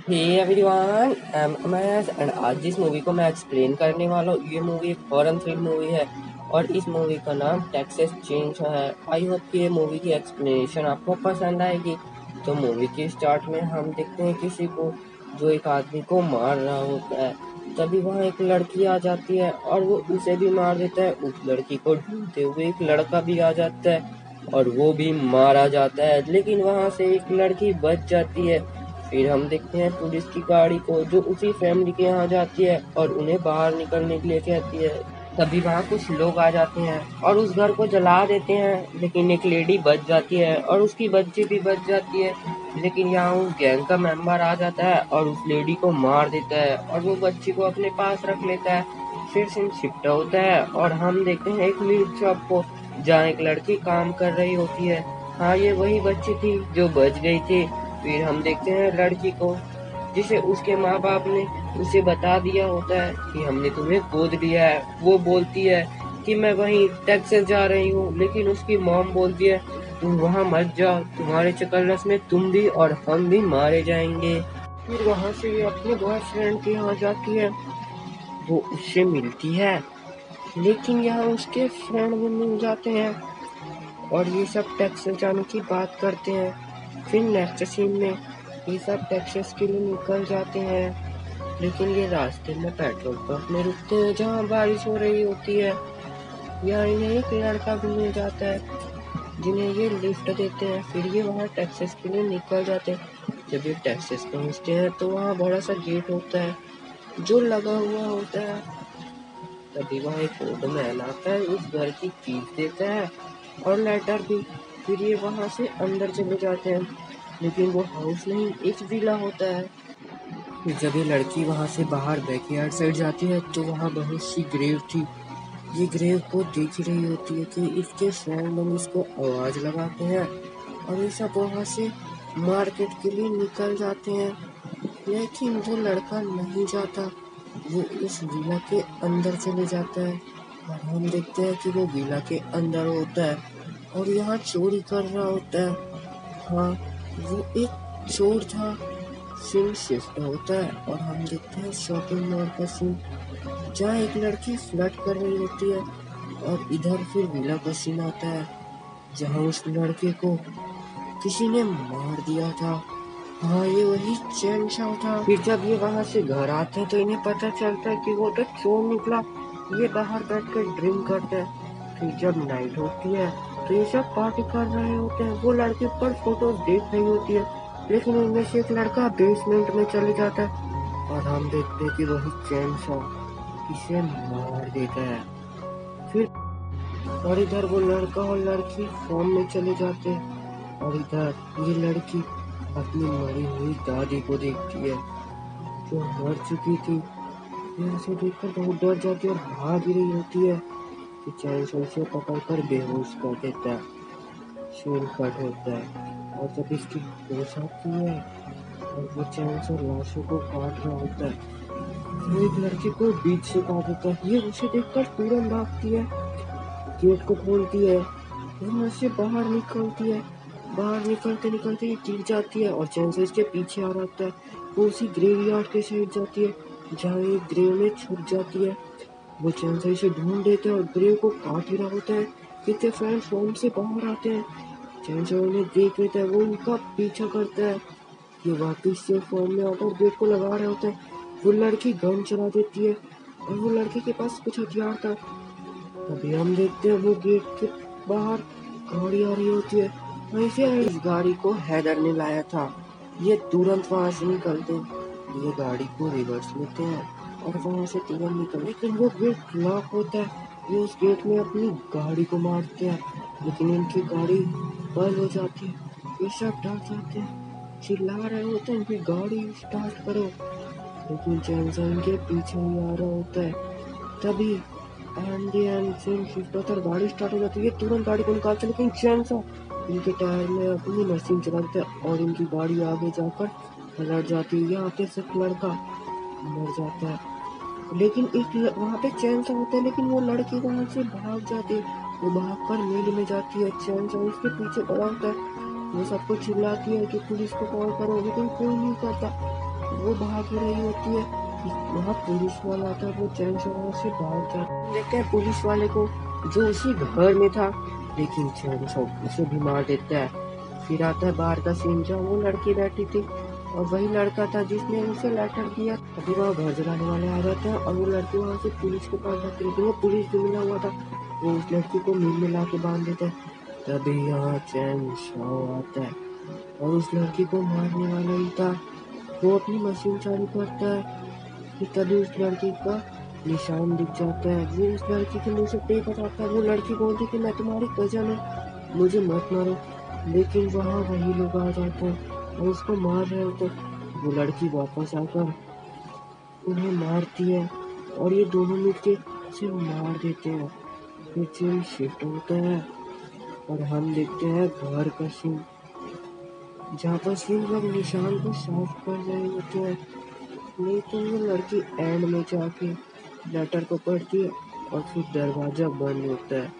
Hey everyone, I am Amaze and आज जिस movie को मैं एक्सप्लेन करने वाला हूँ, ये मूवी एक हॉरर थ्रिल मूवी है और इस मूवी का नाम टेक्सास चेंजसॉ है। आई होप कि ये मूवी की एक्सप्लेनेशन आपको पसंद आएगी। तो मूवी के स्टार्ट में हम देखते हैं किसी को जो एक आदमी को मार रहा होता है। तभी वहाँ एक लड़की आ जाती है और वो उसे भी मार देता है। उस लड़की को ढूंढते हुए एक लड़का भी आ जाता है और वो भी मारा जाता है, लेकिन वहाँ से एक लड़की बच जाती है। फिर हम देखते हैं पुलिस की गाड़ी को जो उसी फैमिली के यहाँ जाती है और उन्हें बाहर निकलने के लिए कहती है। तभी वहाँ कुछ लोग आ जाते हैं और उस घर को जला देते हैं, लेकिन एक लेडी बच जाती है और उसकी बच्ची भी बच जाती है। लेकिन यहाँ उस गैंग का मेंबर आ जाता है और उस लेडी को मार देता है और वो बच्ची को अपने पास रख लेता है। फिर सीन शिफ्ट होता है और हम देखते हैं एक मीट शॉप को जहाँ एक लड़की काम कर रही होती है। हाँ, ये वही बच्ची थी जो बच गई थी। फिर हम देखते हैं लड़की को जिसे उसके माँ बाप ने उसे बता दिया होता है कि हमने तुम्हें गोद लिया है। वो बोलती है कि मैं वहीं टेक्सास जा रही हूँ, लेकिन उसकी मॉम बोलती है तुम वहाँ मत जाओ, तुम्हारे चक्कर में तुम भी और हम भी मारे जाएंगे। फिर वहाँ से ये अपने बॉयफ्रेंड के यहाँ जाती है। वो उससे मिलती है, लेकिन यहाँ उसके फ्रेंड भी मिल जाते हैं और ये सब टेक्सास जाने की बात करते हैं। फिर नेक्स्ट सीन में ये सब टेक्सास के लिए निकल जाते हैं, लेकिन ये रास्ते में पेट्रोल पंप में रुकते हैं जहाँ बारिश हो रही होती है। यहाँ इन्हें एक लड़का भी मिल जाता है जिन्हें ये लिफ्ट देते हैं। फिर ये वहाँ टेक्सास के लिए निकल जाते हैं। जब ये टेक्सास पहुँचते हैं तो वहाँ बड़ा सा गेट होता है जो लगा हुआ होता है। तभी वहाँ एक फोटोमैन आता है, उस घर की कीज देता है और लेटर भी। फिर ये वहाँ से अंदर चले जाते हैं, लेकिन वो हाउस नहीं, एक विला होता है। फिर जब ये लड़की वहाँ से बाहर बैकयार्ड साइड जाती है तो वहाँ बहुत सी ग्रेव थी। ये ग्रेव को देख रही होती है कि इसके फ्रेंड लोग इसको आवाज लगाते हैं और ये सब वहाँ से मार्केट के लिए निकल जाते हैं। लेकिन वो लड़का नहीं जाता, वो उस विला के अंदर चले जाता है और हम देखते हैं कि वो विला के अंदर होता है और यहाँ चोरी कर रहा होता है। हाँ, वो एक चोर था। सीन शिफ्ट होता है और हम देखते हैं शॉपिंग मॉल का सीन जहाँ एक लड़की फ्लर्ट कर रही होती है और इधर फिर विला का सीन आता है जहाँ उस लड़के को किसी ने मार दिया था। हाँ, ये वही चैन शाह था। फिर जब ये वहाँ से घर आते हैं तो इन्हें पता चलता है कि वो तो चोर निकला। ये बाहर बैठकर ड्रिंक करते हैं। फिर जब नाइट होती है तो ये सब पार्टी कर रहे होते हैं। वो लड़की पर फोटोज देख रही होती है, लेकिन इनमें से एक लड़का बेसमेंट में चले जाता है और हम देखते हैं कि वही चैन शाह इसे मार देता है। फिर और इधर वो लड़का और लड़की फॉर्म में चले जाते हैं और इधर ये लड़की अपनी मरी हुई दादी को देखती है जो मर चुकी थी। फिर उसे देखकर बहुत डर जाती है और भाग रही होती है कि चैन से उसे पकड़कर बेहोश कर देता है। सीन कट होता है और जब इसकी होश आती है और वो चैन से लाशों को काट रहा होता है, वो एक लड़के को बीच से काट देता है। ये उसे देखकर तुरंत भागती है, गेट को खोलती है, वहाँ से बाहर निकलती है। बाहर निकलते निकलते ये गिर जाती है और चैन से इसके पीछे आ रहता है। वो उसी ग्रेवयार्ड के साइड जाती है जहाँ एक ग्रेव में छुप जाती है। वो चैन से इसे ढूंढ लेते हैं और ग्रेव को काट ही रहा होता है। कितने फ्रेंड्स फॉर्म से बाहर आते हैं। चैन से उन्हें देख लेता है, वो उनका पीछा करता है। ये वापिस से फॉर्म में आकर गेट को लगा रहे होते हैं। वो लड़की गन चला देती है और वो लड़के के पास कुछ हथियार था। तभी हम देखते हैं वो गेट के बाहर गाड़ी आ रही होती है। वहीं से इस गाड़ी को हैदर ने लाया था। ये तुरंत वहां से निकलते हैं, ये गाड़ी को रिवर्स लेते हैं और वहां से तुरंत निकल, लेकिन वो गेट लॉक होता है। ये उस गेट में अपनी गाड़ी को मारते हैं, लेकिन इनकी गाड़ी बंद हो जाती है। ये सब डर जाते हैं, चिल्ला रहे होते हैं कि गाड़ी स्टार्ट करो, लेकिन जैनसन के पीछे ही आ रहा होता है। तभी एंड सेम शिफ्ट होता है, गाड़ी स्टार्ट हो जाती है। ये तुरंत गाड़ी को निकालते हैं, लेकिन जैनसन इनके टायर में अपनी मशीन चला देता है और इनकी गाड़ी आगे जाकर पलट जाती है। यहाँ पे सिर्फ लड़का मर जाता है, लेकिन एक वहाँ पे चैन सा होता है, लेकिन वो लड़की वहाँ से भाग जाती है। वो भागकर मिल में जाती है, चैन सा उसके पीछे पड़ा होता है। वो सबको चिल्लाती है कि पुलिस को कॉल करो, लेकिन कोई नहीं करता। वो भाग रही होती है कि वहाँ पुलिस वाला आता है, वो चैन से वहाँ से भाग जाता है। देखते हैं पुलिस वाले को जो उसी घर में था, लेकिन चैन से उसे भी मार देता है। फिर आता है बाहर का सीन जहाँ वो लड़की बैठी थी और वही लड़का था जिसने उसे लेटर दिया। अभी वहाँ घर जलाने वाले आ जाते हैं और वो लड़की वहाँ से पुलिस के पास जाती है, लेकिन वो पुलिस जो मिला हुआ था वो उस लड़की को नींद में ला के बांध देता है। तभी यहाँ चैन शॉ आता है और उस लड़की को मारने वाला ही था। वो अपनी मशीन चालू करता है कि तभी उस लड़की का निशान दिख जाता है। वो उस लड़की के मुंह से पेपर आता है। वो लड़की बोलती कि मैं तुम्हारी कजन हूँ, मुझे मत मारो, लेकिन वहाँ वही लोग आ जाते हैं और उसको मार रहे होते हैं। वो लड़की वापस आकर उन्हें मारती है और ये दोनों मिलके उसे मार देते हैं। फिर सीन शिफ्ट होता है और हम देखते हैं घर का सीन, जहाँ पर सीन लोग निशान को साफ कर रहे होते हैं। लेकिन वो लड़की एंड में जाके लेटर को पढ़ती है और फिर दरवाजा बंद होता है।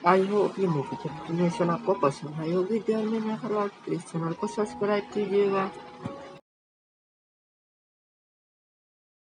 आई होप ये मूवी की एक्सप्लेनेशन आपको पसंद आई होगी। ध्यान में रखना, प्लीज चैनल को सब्सक्राइब कीजिएगा।